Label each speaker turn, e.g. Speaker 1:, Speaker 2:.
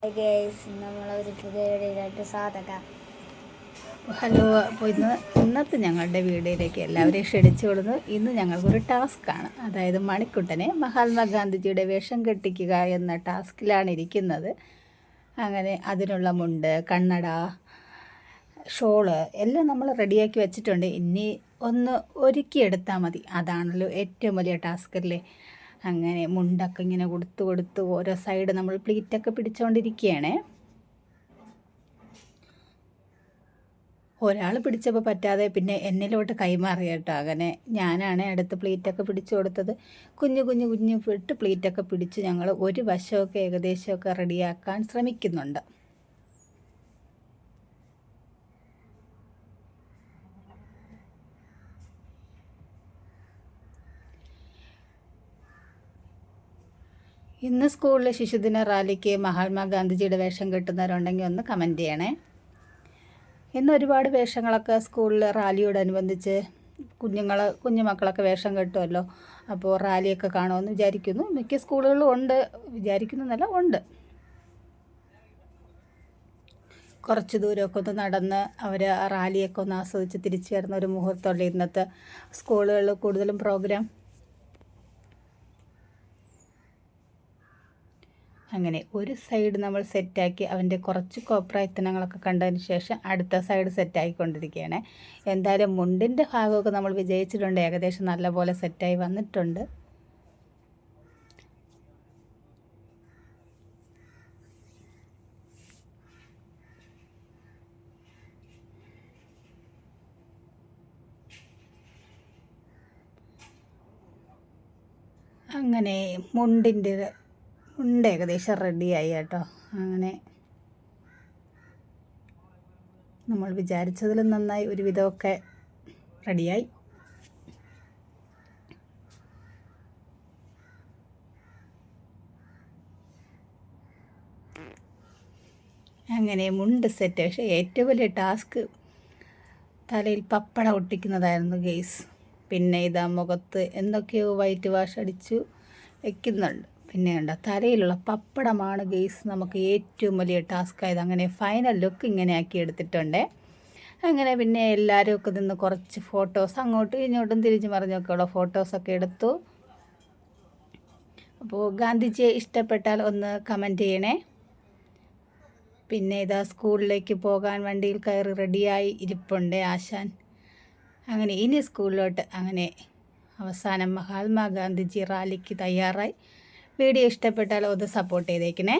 Speaker 1: Hi guys, നമ്മളൊരു പുതിയ വീഡിയോയിലായിട്ട് സ്വാഗതം.
Speaker 2: ഹലോ. അപ്പോൾ ഇന്നത്തെ ഞങ്ങളുടെ വീഡിയോയിലേക്ക് എല്ലാവരെയും ക്ഷണിച്ചു കൊടുത്തു. ഇന്ന് ഞങ്ങൾക്കൊരു ടാസ്ക്കാണ്. അതായത് മണിക്കുട്ടനെ മഹാത്മാഗാന്ധിജിയുടെ വേഷം കെട്ടിക്കുക എന്ന ടാസ്കിലാണ് ഇരിക്കുന്നത്. അങ്ങനെ അതിനുള്ള മുണ്ട്, കണ്ണട, ഷോള് എല്ലാം നമ്മൾ റെഡിയാക്കി വെച്ചിട്ടുണ്ട്. ഇനി ഒന്ന് ഒരുക്കിയെടുത്താൽ മതി. അതാണല്ലോ ഏറ്റവും വലിയ ടാസ്ക് അല്ലേ. അങ്ങനെ മുണ്ടൊക്കെ ഇങ്ങനെ കൊടുത്ത് ഓരോ സൈഡ് നമ്മൾ പ്ലീറ്റൊക്കെ പിടിച്ചുകൊണ്ടിരിക്കുകയാണേ. ഒരാൾ പിടിച്ചപ്പോൾ പറ്റാതെ പിന്നെ എന്നിലോട്ട് കൈമാറി കേട്ടോ. അങ്ങനെ ഞാനാണ് അടുത്ത് പ്ലീറ്റൊക്കെ പിടിച്ചു കൊടുത്തത്. കുഞ്ഞു വിട്ട് പ്ലീറ്റൊക്കെ പിടിച്ച് ഞങ്ങൾ ഒരു വശമൊക്കെ ഏകദേശമൊക്കെ റെഡിയാക്കാൻ ശ്രമിക്കുന്നുണ്ട്. ഇന്ന് സ്കൂളിൽ ശിശുദിന റാലിക്ക് മഹാത്മാഗാന്ധിജിയുടെ വേഷം കെട്ടുന്നവരുണ്ടെങ്കിൽ ഒന്ന് കമൻറ്റ് ചെയ്യണേ. ഇന്ന് ഒരുപാട് വേഷങ്ങളൊക്കെ സ്കൂളിൽ റാലിയോടനുബന്ധിച്ച് കുഞ്ഞുമക്കളൊക്കെ വേഷം കെട്ടുമല്ലോ. അപ്പോൾ റാലിയൊക്കെ കാണുമെന്ന് വിചാരിക്കുന്നു. മിക്ക സ്കൂളുകളും ഉണ്ട്, വിചാരിക്കുന്നതല്ല, ഉണ്ട്. കുറച്ച് ദൂരമൊക്കെ ഒന്ന് നടന്ന് അവർ റാലിയൊക്കെ ഒന്ന് ആസ്വദിച്ച് തിരിച്ചു വരുന്ന ഒരു മുഹൂർത്തമുള്ള ഇന്നത്തെ സ്കൂളുകളിൽ കൂടുതലും പ്രോഗ്രാം. അങ്ങനെ ഒരു സൈഡ് നമ്മൾ സെറ്റാക്കി അവൻ്റെ കുറച്ച് കോപ്രായത്തനങ്ങളൊക്കെ കണ്ടതിന് ശേഷം അടുത്ത സൈഡ് സെറ്റായിക്കൊണ്ടിരിക്കുകയാണ്. എന്തായാലും മുണ്ടിൻ്റെ ഭാഗമൊക്കെ നമ്മൾ വിജയിച്ചിട്ടുണ്ട്. ഏകദേശം നല്ലപോലെ സെറ്റായി വന്നിട്ടുണ്ട്. അങ്ങനെ മുണ്ട് ഏകദേശം റെഡിയായി കേട്ടോ. അങ്ങനെ നമ്മൾ വിചാരിച്ചതിലും നന്നായി ഒരുവിധമൊക്കെ റെഡിയായി. അങ്ങനെ മുണ്ട് സെറ്റ്. പക്ഷേ ഏറ്റവും വലിയ ടാസ്ക് തലയിൽ പപ്പടം ഒട്ടിക്കുന്നതായിരുന്നു ഗെയ്സ്. പിന്നെ ഇതാ മുഖത്ത് എന്തൊക്കെയോ വൈറ്റ് വാഷ് അടിച്ചു വയ്ക്കുന്നുണ്ട്. പിന്നെ കണ്ട തലയിലുള്ള പപ്പടമാണ് ഗെയ്സ് നമുക്ക് ഏറ്റവും വലിയ ടാസ്ക് ആയത്. അങ്ങനെ ഫൈനൽ ലുക്ക് ഇങ്ങനെ ആക്കി എടുത്തിട്ടുണ്ട്. അങ്ങനെ പിന്നെ എല്ലാവരും ഒക്കെ നിന്ന് കുറച്ച് ഫോട്ടോസ് അങ്ങോട്ടും ഇങ്ങോട്ടും തിരിഞ്ഞു മറിഞ്ഞൊക്കെ ഉള്ള ഫോട്ടോസൊക്കെ എടുത്തു. അപ്പോൾ ഗാന്ധിജിയെ ഇഷ്ടപ്പെട്ടാൽ ഒന്ന് കമൻറ്റ് ചെയ്യണേ. പിന്നെ ഇതാ സ്കൂളിലേക്ക് പോകാൻ വണ്ടിയിൽ കയറി റെഡിയായി ഇരിപ്പുണ്ട് ആശാൻ. അങ്ങനെ ഇനി സ്കൂളിലോട്ട്. അങ്ങനെ അവസാനം മഹാത്മാഗാന്ധിജി റാലിക്ക് തയ്യാറായി. വീഡിയോ ഇഷ്ടപ്പെട്ടാൽ ഒന്ന് സപ്പോർട്ട് ചെയ്തേക്കണേ.